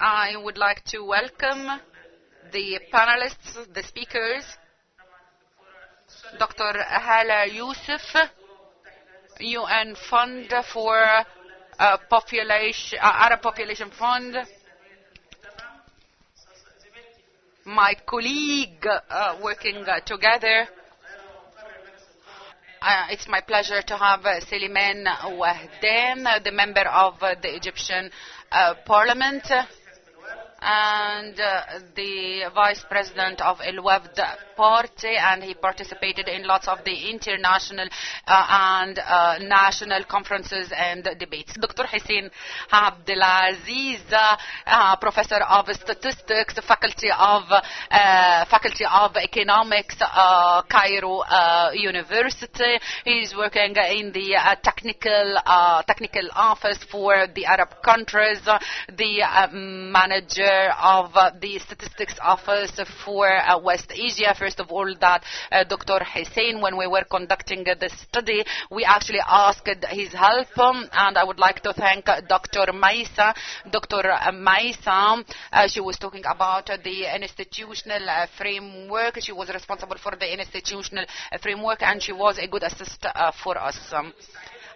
I would like to welcome the panelists, the speakers, Dr. Hala Youssef, UN Fund for Arab Population Fund, my colleague working together. It's my pleasure to have Seliman Wahdan, the member of the Egyptian Parliament, and the vice president of El Wafd party, and he participated in lots of the international and national conferences and debates. Dr. Hussein Abdelaziz, professor of statistics, faculty of economics, Cairo University. He's working in the technical office for the Arab countries, the manager of the statistics office for West Asia. First of all, that Dr. Hussein, when we were conducting this study, we actually asked his help, and I would like to thank Dr. Maisa. Dr. Maisa, she was talking about the institutional framework. She was responsible for the institutional framework, and she was a good assist for us.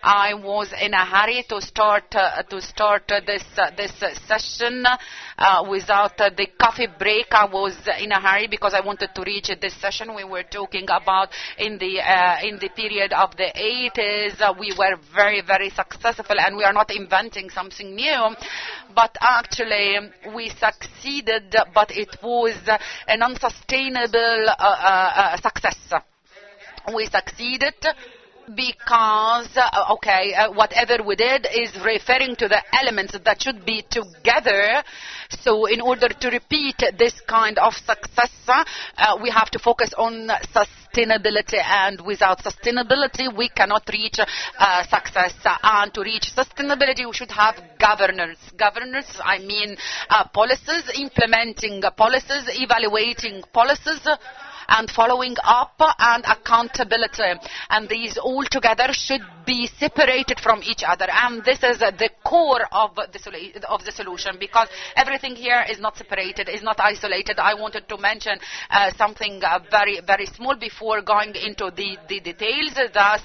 I was in a hurry to start this session without the coffee break. I was in a hurry because I wanted to reach this session. We were talking about in the period of the 80s. We were very, very successful, and we are not inventing something new. But actually, we succeeded, but it was an unsustainable success. We succeeded because, whatever we did is referring to the elements that should be together. So in order to repeat this kind of success, we have to focus on sustainability, and without sustainability, we cannot reach success. And to reach sustainability, we should have governance. Governance, I mean policies, implementing policies, evaluating policies, and following up, and accountability. And these all together should be separated from each other. And this is the core of the solution, because everything here is not separated, is not isolated. I wanted to mention something very, very small before going into the details. That,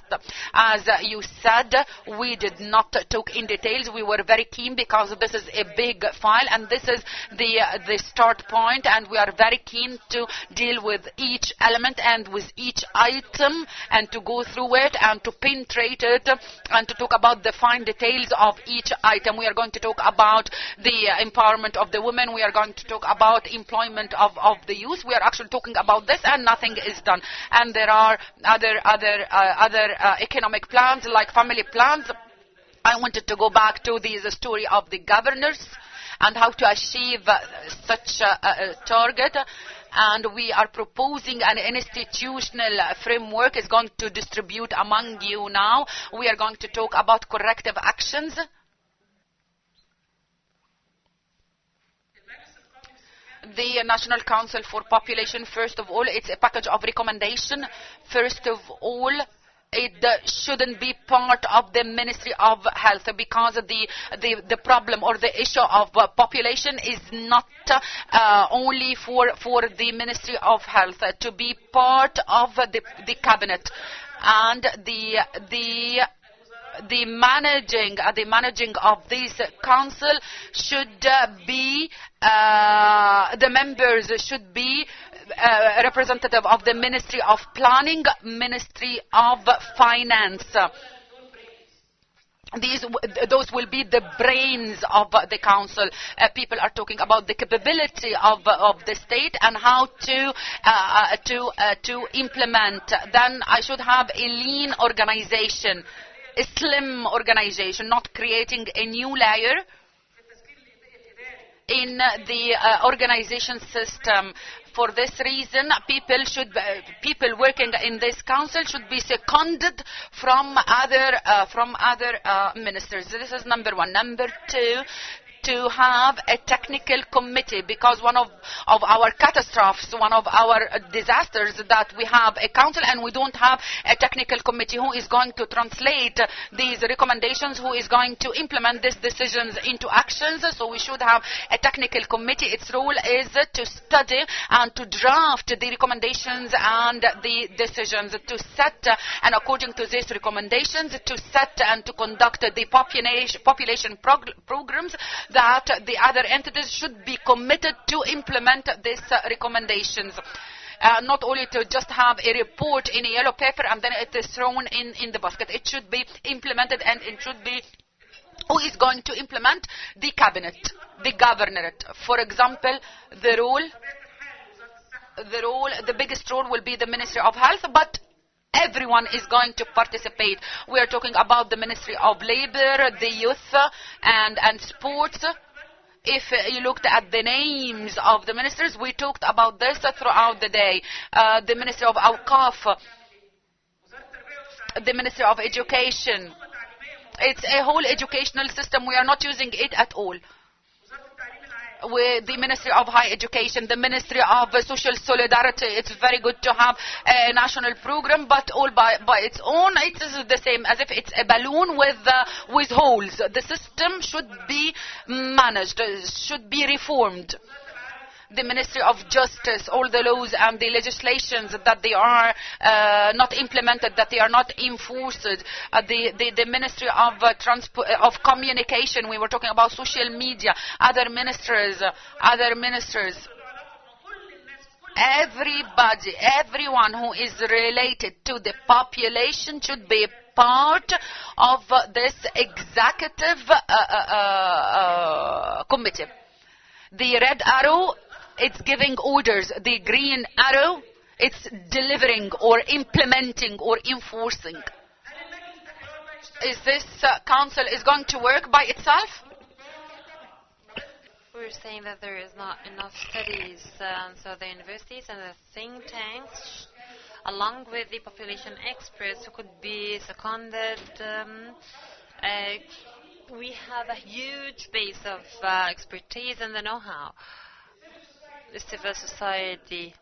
as you said, we did not talk in details. We were very keen because this is a big file, and this is the start point, and we are very keen to deal with each element and with each item, and to go through it and to penetrate it, and to talk about the fine details of each item. We are going to talk about the empowerment of the women. We are going to talk about employment of the youth. We are actually talking about this, and nothing is done. And there are other economic plans, like family plans. I wanted to go back to the story of the governors and how to achieve such a target. And we are proposing an institutional framework is going to distribute among you now. We are going to talk about corrective actions. The National Council for Population, first of all, it's a package of recommendation. First of all, it shouldn't be part of the Ministry of Health, because the problem or the issue of population is not only for the Ministry of Health to be part of the cabinet, and the managing of this council should be the members should be representative of the Ministry of Planning, Ministry of Finance. Those will be the brains of the council. People are talking about the capability of the state and how to implement. Then I should have a lean organization, a slim organization, not creating a new layer in the organization system. For this reason, people working in this council should be seconded from other ministers. This is number one. Number two, to have a technical committee, because one of our catastrophes, one of our disasters, that we have a council and we don't have a technical committee who is going to translate these recommendations, who is going to implement these decisions into actions. So we should have a technical committee. Its role is to study and to draft the recommendations and the decisions, to set and according to these recommendations, to set and to conduct the population programs that the other entities should be committed to implement these recommendations. Not only to just have a report in a yellow paper and then it is thrown in the basket. It should be implemented, and it should be who is going to implement: the cabinet, the governorate. For example, the biggest role will be the Ministry of Health, but everyone is going to participate. We are talking about the Ministry of Labor, the Youth and Sports. If you looked at the names of the ministers, we talked about this throughout the day. The Ministry of Awqaf, the Ministry of Education. It's a whole educational system. We are not using it at all. With the Ministry of Higher Education, the Ministry of Social Solidarity. It's very good to have a national program, but all by its own, it is the same as if it's a balloon with holes. The system should be managed, should be reformed. The Ministry of Justice, all the laws and the legislations that they are not implemented, that they are not enforced. The Ministry of Communication, we were talking about social media, other ministers. Everybody, everyone who is related to the population should be part of this executive committee. The red arrow, it's giving orders. The green arrow, it's delivering or implementing or enforcing. Is this council is going to work by itself? We're saying that there is not enough studies, so the universities and the think tanks, along with the population experts who could be seconded, we have a huge base of expertise and the know-how. The civil society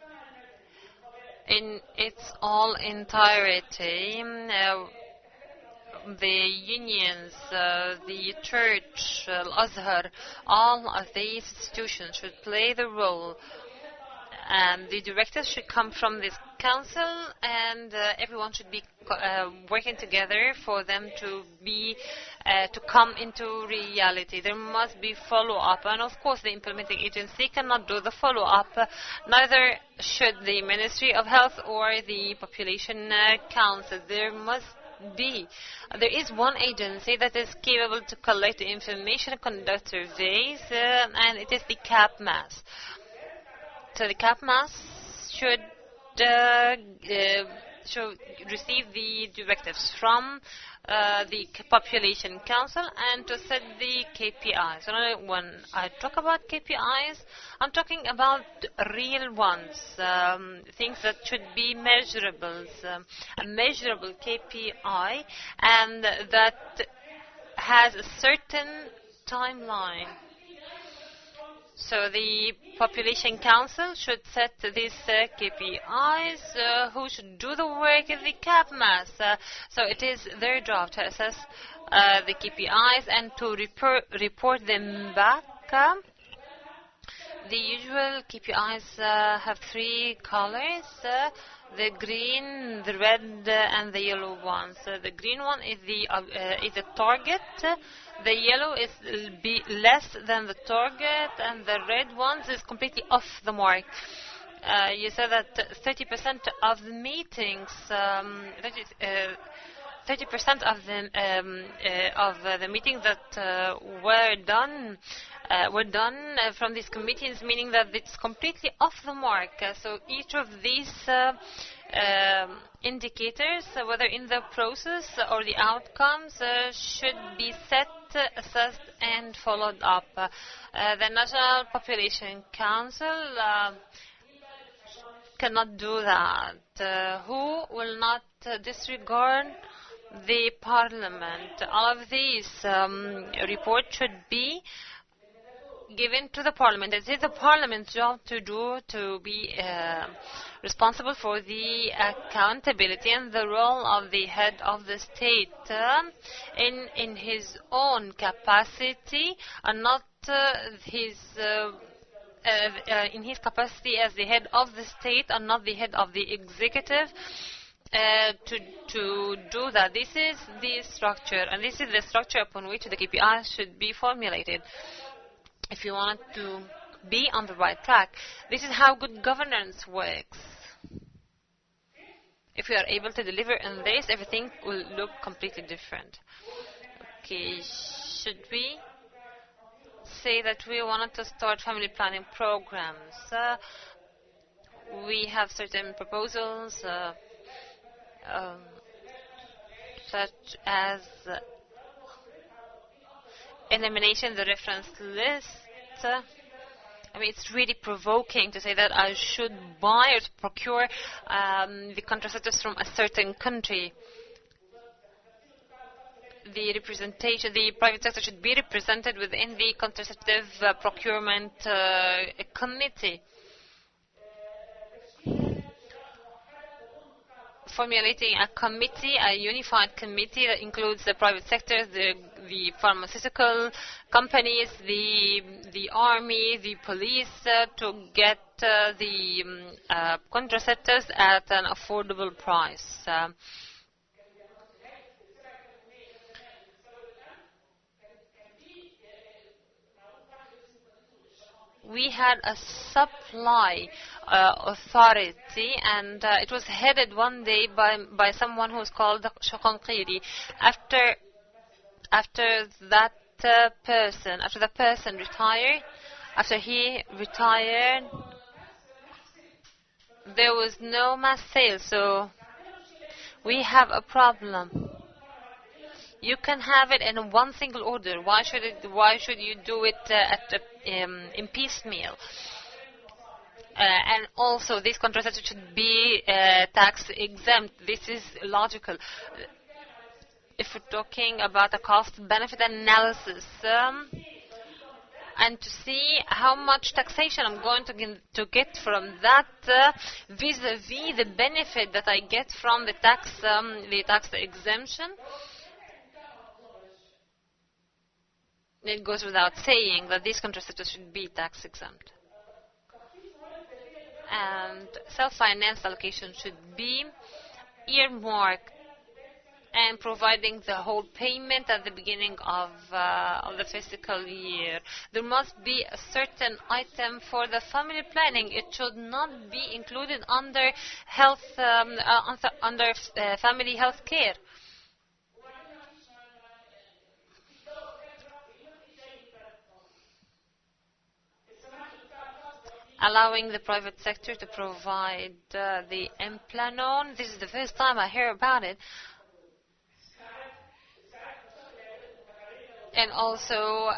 in its all entirety, the unions, the church, Al-Azhar, all of these institutions should play the role. And the directives should come from this council, and everyone should be working together for them to be to come into reality. There must be follow-up, and of course the implementing agency cannot do the follow-up. Neither should the Ministry of Health or the Population Council. There is one agency that is capable to collect the information, conduct surveys, and it is the CAPMAS. So the CAPMAS should receive the directives from the Population Council and to set the KPIs. So when I talk about KPIs, I'm talking about real ones, things that should be measurables, a measurable KPI, and that has a certain timeline. So the Population Council should set these KPIs. Who should do the work is the CAPMAS. So it is their job to assess the KPIs and to report them back. The usual KPIs have three colors. The green, the red, and the yellow ones. The green one is the target. The yellow is less than the target, and the red ones is completely off the mark. You said that 30% of the meetings, 30% of the meetings that were done from these committees, meaning that it's completely off the mark. So each of these indicators, whether in the process or the outcomes, should be set, assessed, and followed up. The National Population Council cannot do that. Who will not disregard the Parliament? All of these reports should be given to the parliament. It is the parliament's job to be responsible for the accountability and the role of the head of the state in his own capacity, and not in his capacity as the head of the state and not the head of the executive. To do that, this is the structure, and this is the structure upon which the KPI should be formulated. If you want to be on the right track, this is how good governance works. If we are able to deliver on this, everything will look completely different. Okay, should we say that we wanted to start family planning programs? We have certain proposals, such as elimination the reference list. I mean, it's really provoking to say that I should buy or to procure the contraceptives from a certain country. The private sector should be represented within the contraceptive procurement committee. Formulating a committee, a unified committee that includes the private sector, the pharmaceutical companies, the army, the police, to get the contraceptives at an affordable price. We had a supply authority, and it was headed one day by someone who's called Shaqanqiri. After that person retired, after he retired, there was no mass sale. So we have a problem. You can have it in one single order. Why should you do it in piecemeal? And also, this contraceptive should be tax exempt. This is logical. If we're talking about a cost-benefit analysis, and to see how much taxation I'm going to get from that vis-a-vis the benefit that I get from the tax exemption. It goes without saying that these contraceptives should be tax exempt. And self-finance allocation should be earmarked and providing the whole payment at the beginning of the fiscal year. There must be a certain item for the family planning. It should not be included under health, under family health care. Allowing the private sector to provide the Implanon. This is the first time I hear about it. And also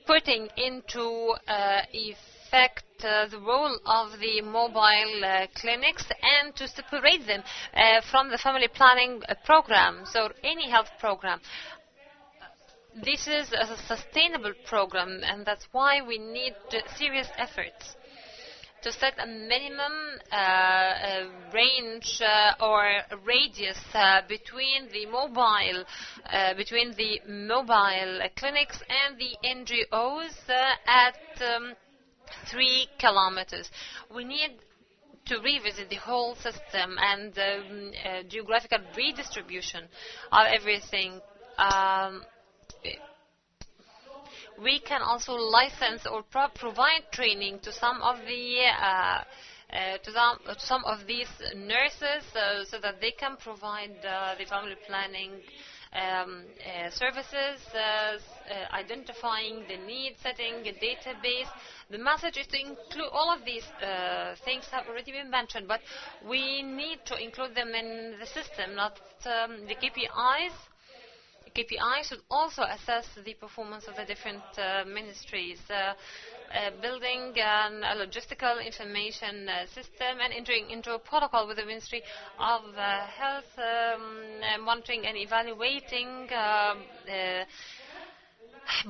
putting into effect the role of the mobile clinics, and to separate them from the family planning programs or any health program. This is a sustainable program, and that's why we need serious efforts to set a minimum range or radius between the mobile clinics and the NGOs at 3 kilometers. We need to revisit the whole system and geographical redistribution of everything. We can also license or provide training to some of the some of these nurses so that they can provide the family planning services, identifying the need, setting a database. The message is to include all of these things have already been mentioned, but we need to include them in the system, not the KPIs. KPI should also assess the performance of the different ministries, building a logistical information system and entering into a protocol with the Ministry of Health, monitoring and evaluating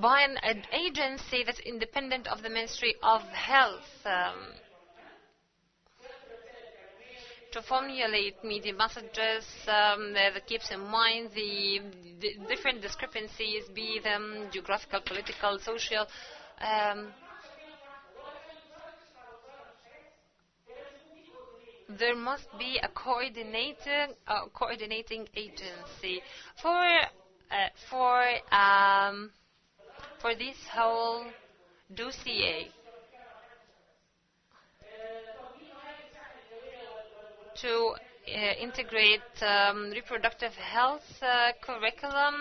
by an agency that's independent of the Ministry of Health. To formulate media messages that keeps in mind the different discrepancies, be them geographical, political, social. There must be a coordinating agency for this whole dossier. To integrate reproductive health curriculum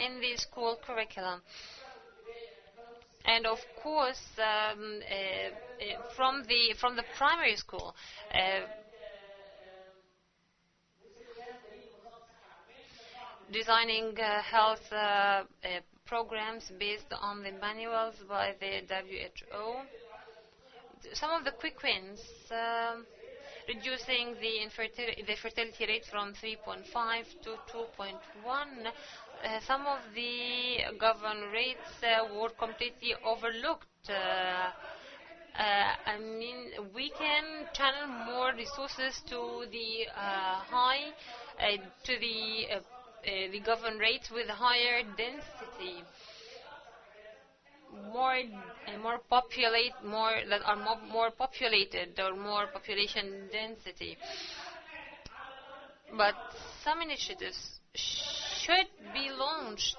in the school curriculum. And of course, from the primary school, designing health programs based on the manuals by the WHO. Some of the quick wins. Reducing the fertility rate from 3.5 to 2.1. Some of the government rates were completely overlooked. I mean, we can channel more resources to the the government rates with higher density. More populated or more population density. But some initiatives should be launched,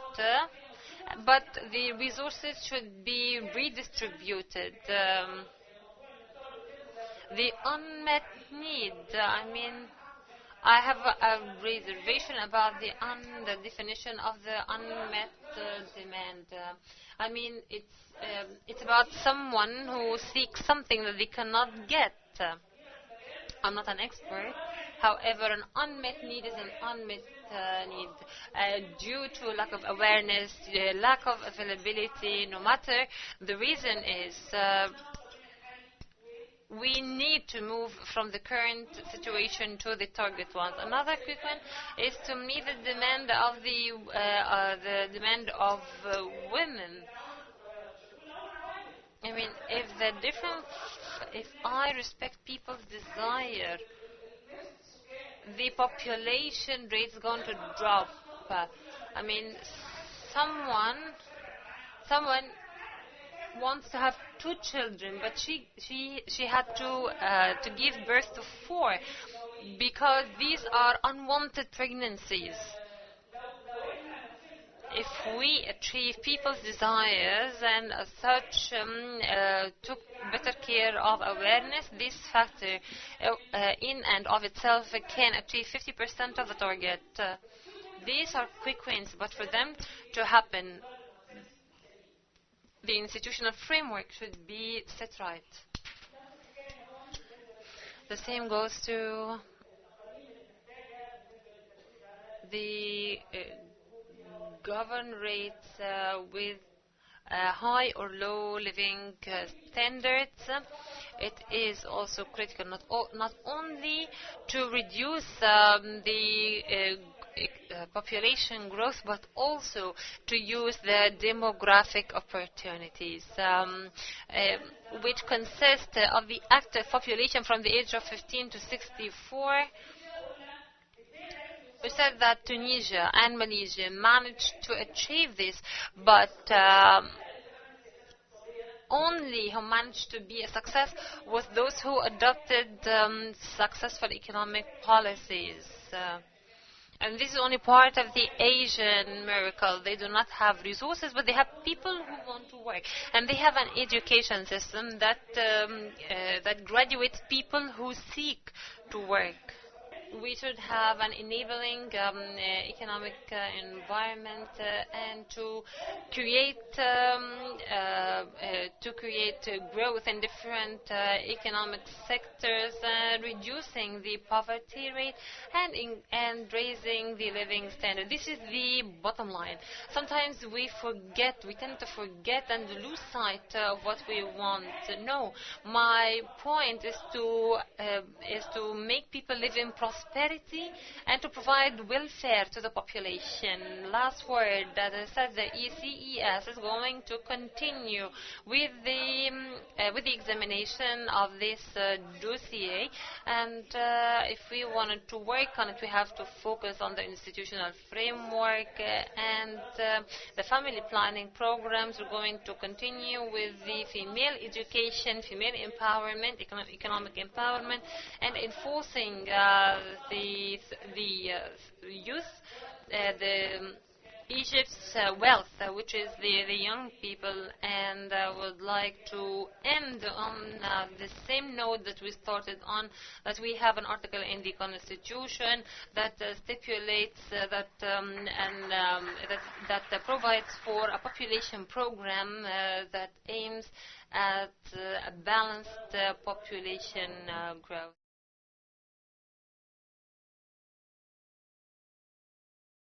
but the resources should be redistributed. The unmet need, I mean, I have a reservation about the definition of the unmet demand. I mean, it's about someone who seeks something that they cannot get. I'm not an expert. However, an unmet need is an unmet need due to lack of awareness, lack of availability. No matter the reason is. We need to move from the current situation to the target ones. Another quick one is to meet the demand of the demand of women. I mean, if I respect people's desire, the population rate is going to drop. I mean, someone wants to have 2 children, but she had to give birth to 4 because these are unwanted pregnancies. If we achieve people's desires and as such took better care of awareness, this factor in and of itself can achieve 50% of the target. These are quick wins, but for them to happen, the institutional framework should be set right. The same goes to the govern rates with high or low living standards. It is also critical not only to reduce the population growth, but also to use the demographic opportunities, which consist of the active population from the age of 15 to 64. We said that Tunisia and Malaysia managed to achieve this, but only who managed to be a success was those who adopted successful economic policies. And this is only part of the Asian miracle. They do not have resources, but they have people who want to work. And they have an education system that graduates people who seek to work. We should have an enabling economic environment and to create growth in different economic sectors, reducing the poverty rate and raising the living standard. This is the bottom line. Sometimes we tend to forget and lose sight of what we want. No, my point is to make people live in prosperity. prosperity and to provide welfare to the population. Last word, as I said, the ECES is going to continue with the examination of this dossier, and if we wanted to work on it, we have to focus on the institutional framework and the family planning programs. We're going to continue with the female education, female empowerment, economic empowerment, and enforcing the youth, the Egypt's wealth, which is the young people, and I would like to end on the same note that we started on, that we have an article in the Constitution that stipulates that provides for a population program that aims at a balanced population growth.